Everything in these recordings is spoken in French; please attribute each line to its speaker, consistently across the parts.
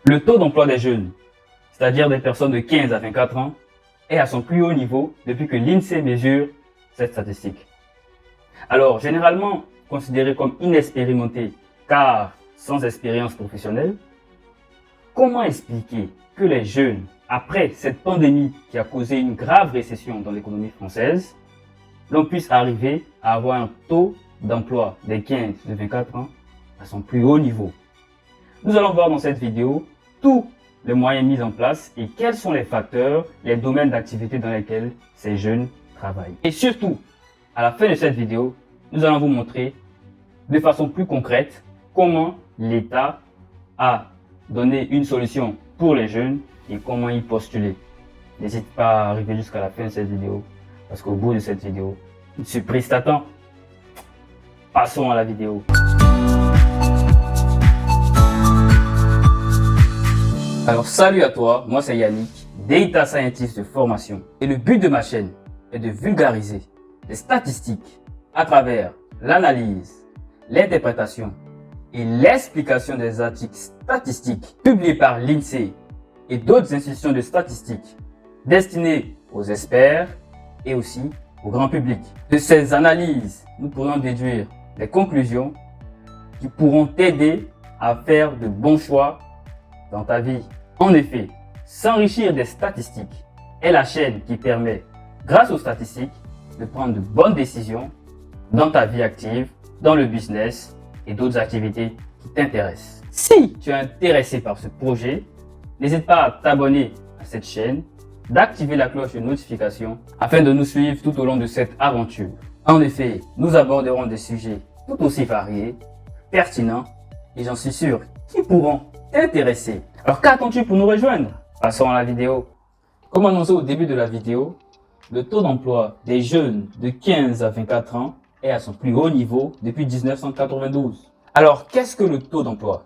Speaker 1: Le taux d'emploi des jeunes, c'est-à-dire des personnes de 15 à 24 ans, est à son plus haut niveau depuis que l'INSEE mesure cette statistique. Alors, généralement considéré comme inexpérimenté car sans expérience professionnelle, comment expliquer que les jeunes, après cette pandémie qui a causé une grave récession dans l'économie française, l'on puisse arriver à avoir un taux d'emploi des 15-24 ans à son plus haut niveau? Nous allons voir dans cette vidéo tous les moyens mis en place et quels sont les facteurs, les domaines d'activité dans lesquels ces jeunes travaillent. Et surtout, à la fin de cette vidéo, nous allons vous montrer de façon plus concrète comment l'État a donné une solution pour les jeunes et comment y postuler. N'hésite pas à arriver jusqu'à la fin de cette vidéo parce qu'au bout de cette vidéo, une surprise t'attend. Passons à la vidéo. Alors salut à toi, moi c'est Yannick, Data Scientist de formation. Et le but de ma chaîne est de vulgariser les statistiques à travers l'analyse, l'interprétation et l'explication des articles statistiques publiés par l'INSEE et d'autres institutions de statistiques destinés aux experts et aussi au grand public. De ces analyses, nous pourrons déduire des conclusions qui pourront t'aider à faire de bons choix dans ta vie. En effet, s'enrichir des statistiques est la chaîne qui permet, grâce aux statistiques, de prendre de bonnes décisions dans ta vie active, dans le business et d'autres activités qui t'intéressent. Si tu es intéressé par ce projet, n'hésite pas à t'abonner à cette chaîne, d'activer la cloche de notification afin de nous suivre tout au long de cette aventure. En effet, nous aborderons des sujets tout aussi variés, pertinents et j'en suis sûr qui pourront t'intéresser. Alors qu'attends-tu pour nous rejoindre? Passons à la vidéo. Comme annoncé au début de la vidéo, le taux d'emploi des jeunes de 15 à 24 ans est à son plus haut niveau depuis 1992. Alors qu'est-ce que le taux d'emploi?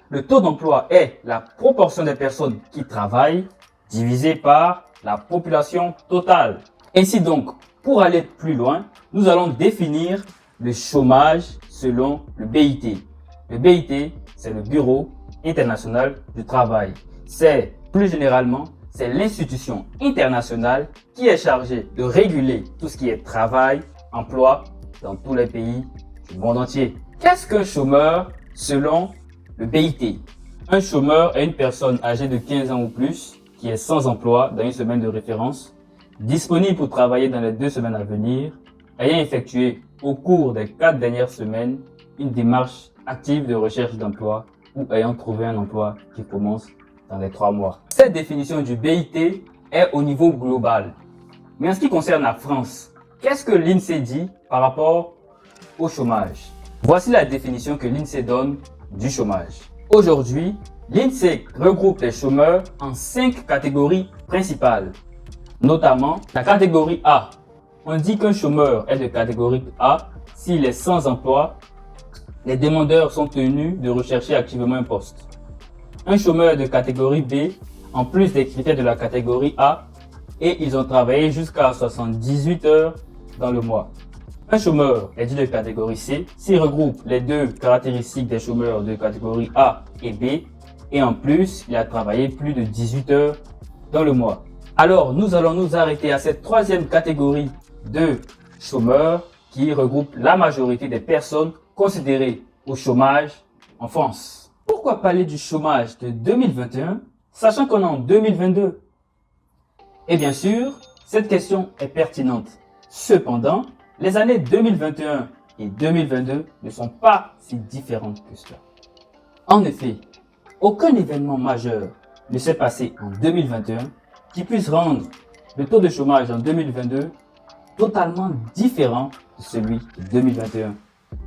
Speaker 1: Le taux d'emploi est la proportion des personnes qui travaillent divisé par la population totale. Ainsi donc, pour aller plus loin, nous allons définir le chômage selon le BIT. Le BIT, c'est le Bureau international du travail. C'est plus généralement, c'est l'institution internationale qui est chargée de réguler tout ce qui est travail, emploi dans tous les pays du monde entier. Qu'est-ce qu'un chômeur selon le BIT? Un chômeur est une personne âgée de 15 ans ou plus qui est sans emploi dans une semaine de référence, disponible pour travailler dans les 2 semaines à venir, ayant effectué au cours des 4 dernières semaines une démarche active de recherche d'emploi ou ayant trouvé un emploi qui commence dans les 3 mois. Cette définition du BIT est au niveau global. Mais en ce qui concerne la France, qu'est-ce que l'INSEE dit par rapport au chômage? Voici la définition que l'INSEE donne du chômage. Aujourd'hui, l'INSEE regroupe les chômeurs en 5 catégories principales, notamment la catégorie A. On dit qu'un chômeur est de catégorie A s'il est sans emploi. Les demandeurs sont tenus de rechercher activement un poste. Un chômeur de catégorie B, en plus des critères de la catégorie A, et ils ont travaillé jusqu'à 78 heures dans le mois. Un chômeur est dit de catégorie C s'il regroupe les 2 caractéristiques des chômeurs de catégorie A et B, et en plus, il a travaillé plus de 18 heures dans le mois. Alors, nous allons nous arrêter à cette 3e catégorie de chômeurs qui regroupe la majorité des personnes considérées au chômage en France. Pourquoi parler du chômage de 2021, sachant qu'on est en 2022? Et bien sûr, cette question est pertinente. Cependant, les années 2021 et 2022 ne sont pas si différentes que cela. En effet, aucun événement majeur ne s'est passé en 2021 qui puisse rendre le taux de chômage en 2022 totalement différent de celui de 2021.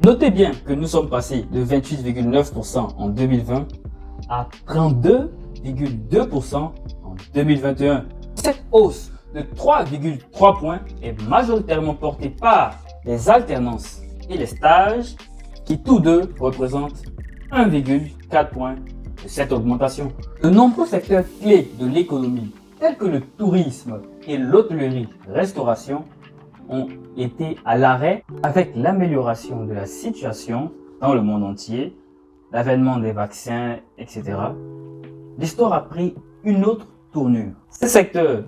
Speaker 1: Notez bien que nous sommes passés de 28,9% en 2020 à 32,2% en 2021. Cette hausse de 3,3 points est majoritairement portée par les alternances et les stages qui tous deux représentent 1,4 points de cette augmentation. De nombreux secteurs clés de l'économie, tels que le tourisme et l'hôtellerie-restauration, ont été à l'arrêt avec l'amélioration de la situation dans le monde entier, l'avènement des vaccins, etc. l'histoire a pris une autre tournure. Ces secteurs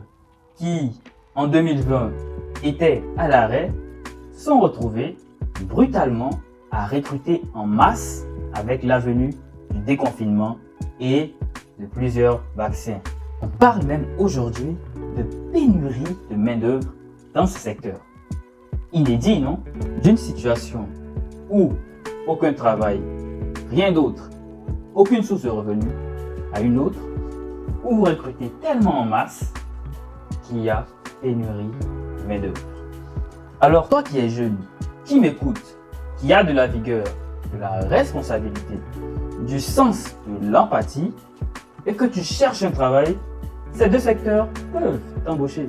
Speaker 1: qui, en 2020, étaient à l'arrêt, se sont retrouvés brutalement à recruter en masse avec la venue du déconfinement et de plusieurs vaccins. On parle même aujourd'hui de pénurie de main-d'œuvre dans ce secteur. Inédit, non? D'une situation où aucun travail, rien d'autre, aucune source de revenus, à une autre, où vous recrutez tellement en masse qu'il y a pénurie de main-d'œuvre. Alors, toi qui es jeune, qui m'écoute, qui a de la vigueur, de la responsabilité, du sens de l'empathie et que tu cherches un travail, ces deux secteurs peuvent t'embaucher.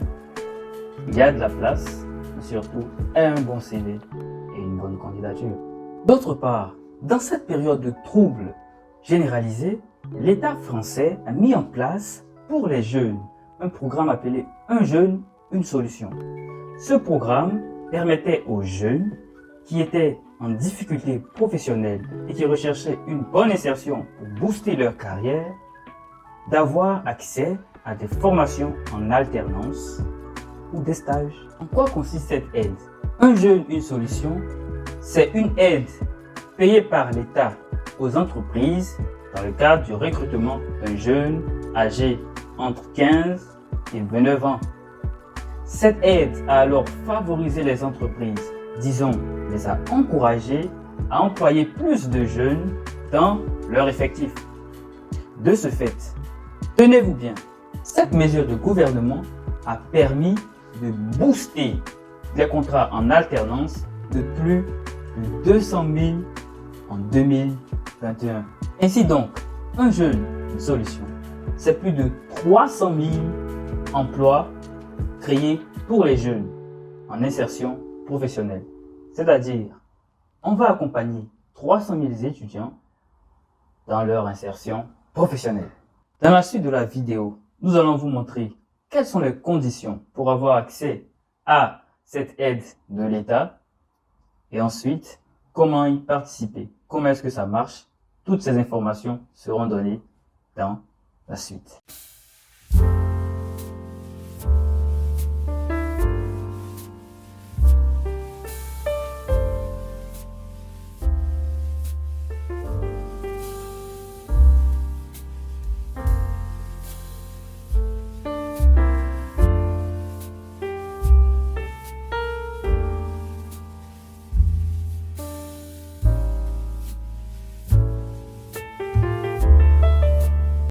Speaker 1: Il y a de la place, mais surtout un bon CV et une bonne candidature. D'autre part, dans cette période de trouble généralisé, l'État français a mis en place pour les jeunes un programme appelé Un jeune, une solution. Ce programme permettait aux jeunes qui étaient en difficulté professionnelle et qui recherchaient une bonne insertion pour booster leur carrière, d'avoir accès à des formations en alternance ou des stages. En quoi consiste cette aide? Un jeune, une solution, c'est une aide payée par l'État aux entreprises dans le cadre du recrutement d'un jeune âgé entre 15 et 29 ans. Cette aide a alors favorisé les entreprises, disons, les a encouragées à employer plus de jeunes dans leur effectif. De ce fait, tenez-vous bien, cette mesure de gouvernement a permis de booster les contrats en alternance de plus de 200 000 en 2021. Ainsi donc, un jeune, une solution, c'est plus de 300 000 emplois créés pour les jeunes en insertion professionnelle. C'est-à-dire, on va accompagner 300 000 étudiants dans leur insertion professionnelle. Dans la suite de la vidéo, nous allons vous montrer quelles sont les conditions pour avoir accès à cette aide de l'État et ensuite comment y participer, comment est-ce que ça marche. Toutes ces informations seront données dans la suite.